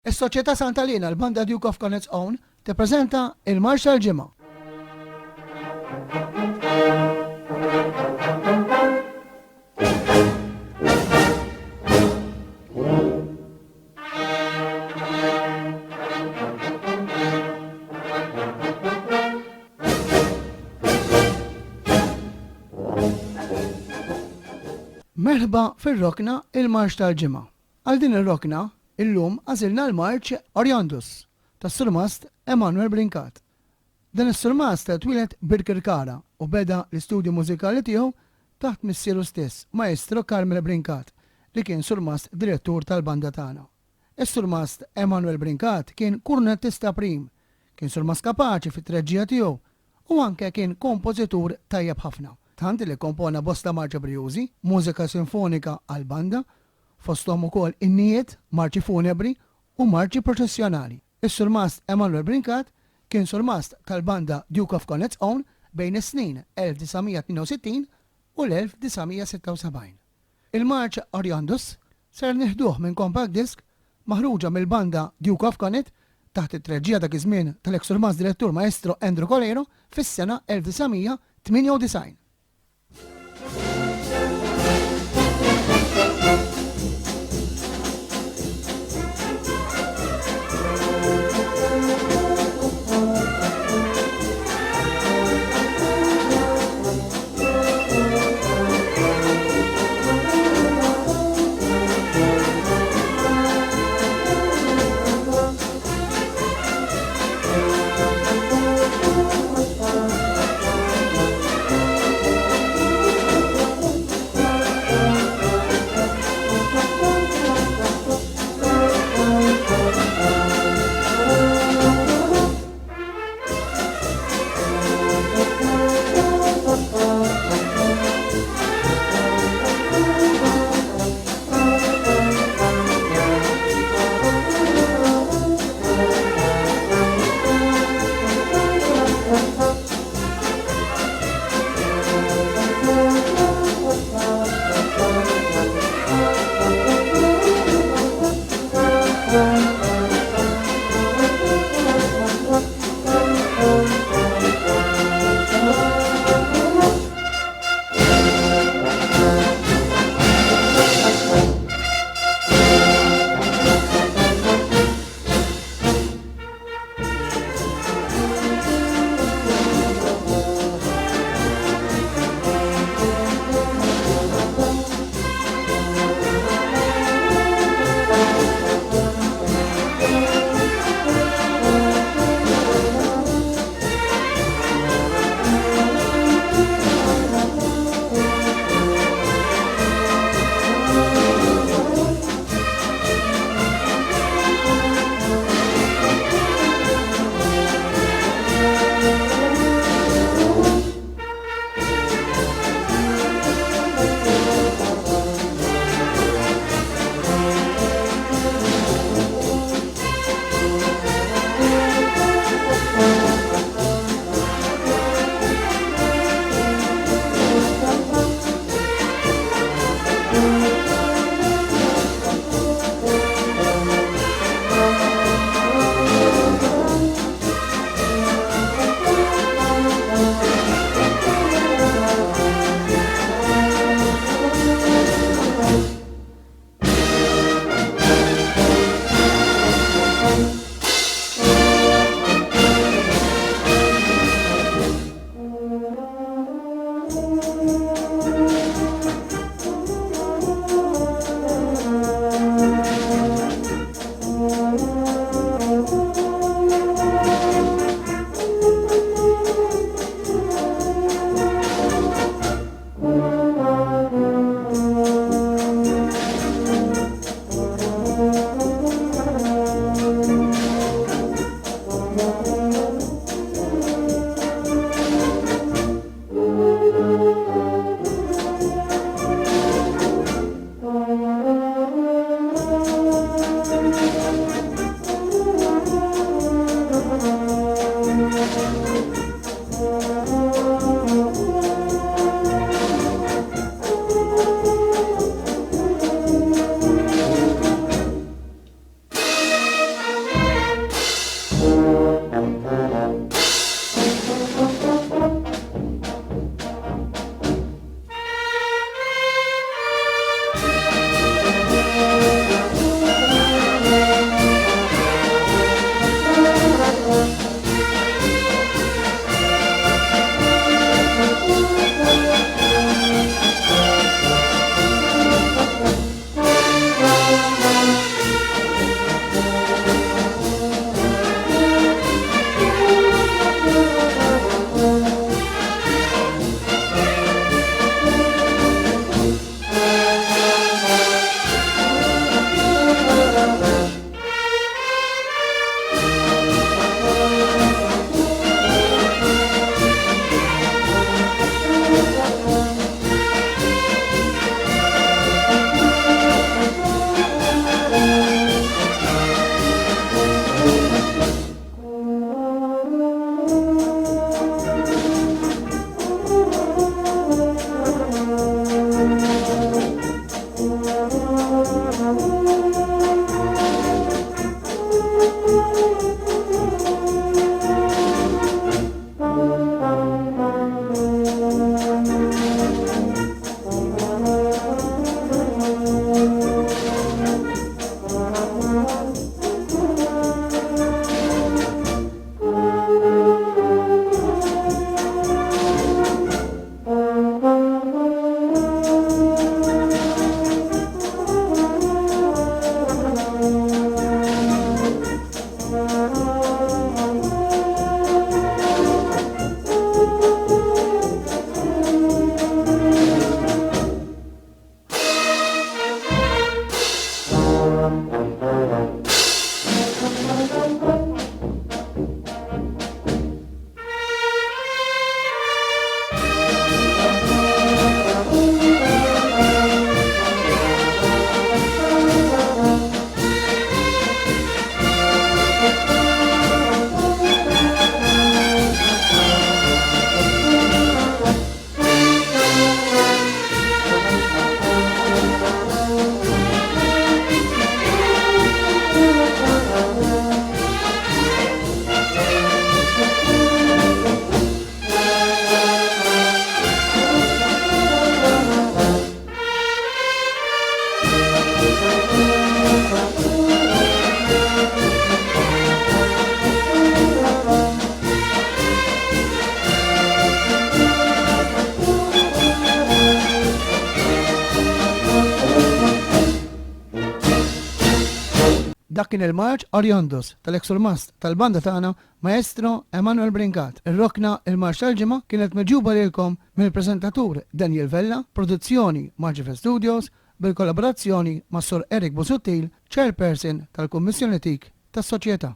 Is-Soċjetà Santa Lina l-banda Duke of Connacht's Own tippreżenta il-Marx tal-ġimgħa. Merħba fir-rokna il-Marx tal-ġimgħa. Għal din ir-rokna illum għażilna l-marċ Oriundus tas-surmast Emmanuel Brincat. Dan is-surmast twilet bir-Kirkara u beda l-istudju mużikali tiegħu taħt missieru stess, Maestro Carmel Brincat, li kien surmast direttur tal-banda tagħna. Is-surmast Emmanuel Brincat kien kurnettista prim, kien surmast kapaċi fit-treġġija tiegħu u anke kien kompożitur tajjeb ħafna. Tant li kompona bosta marċi brjużi, mużika sinfonika għal-banda, fosthom ukoll in-nijiet, marċi funebri u marċi proċessjonali. Is-surmast Emmanuel Brincat kien surmast tal-banda Duke of Connacht's Own bejn is-snin 1962 u l-1976. Il-marċ Oriundus ser nieħduh minn compact disc maħruġa mill-banda Duke of Connacht taħt it-treġġija dak iż-żmien tal-eks-surmast direttur Maestro Andrew Colero fis-sena 1998. Dak kien il-marċ Oriundus tal-eksurmast tal-banda tagħna Maestro Emmanuel Brincat. Ir-rokna il-marċ tal-ġimgħa kienet meġuba lilkom mill-preżentatur Daniel Vella, produzzjoni Marġife Studios, bil-kollaborazzjoni ma' Sur Eric Busuttil, chairperson tal-Kummissjoni Tik tas-Soċjetà.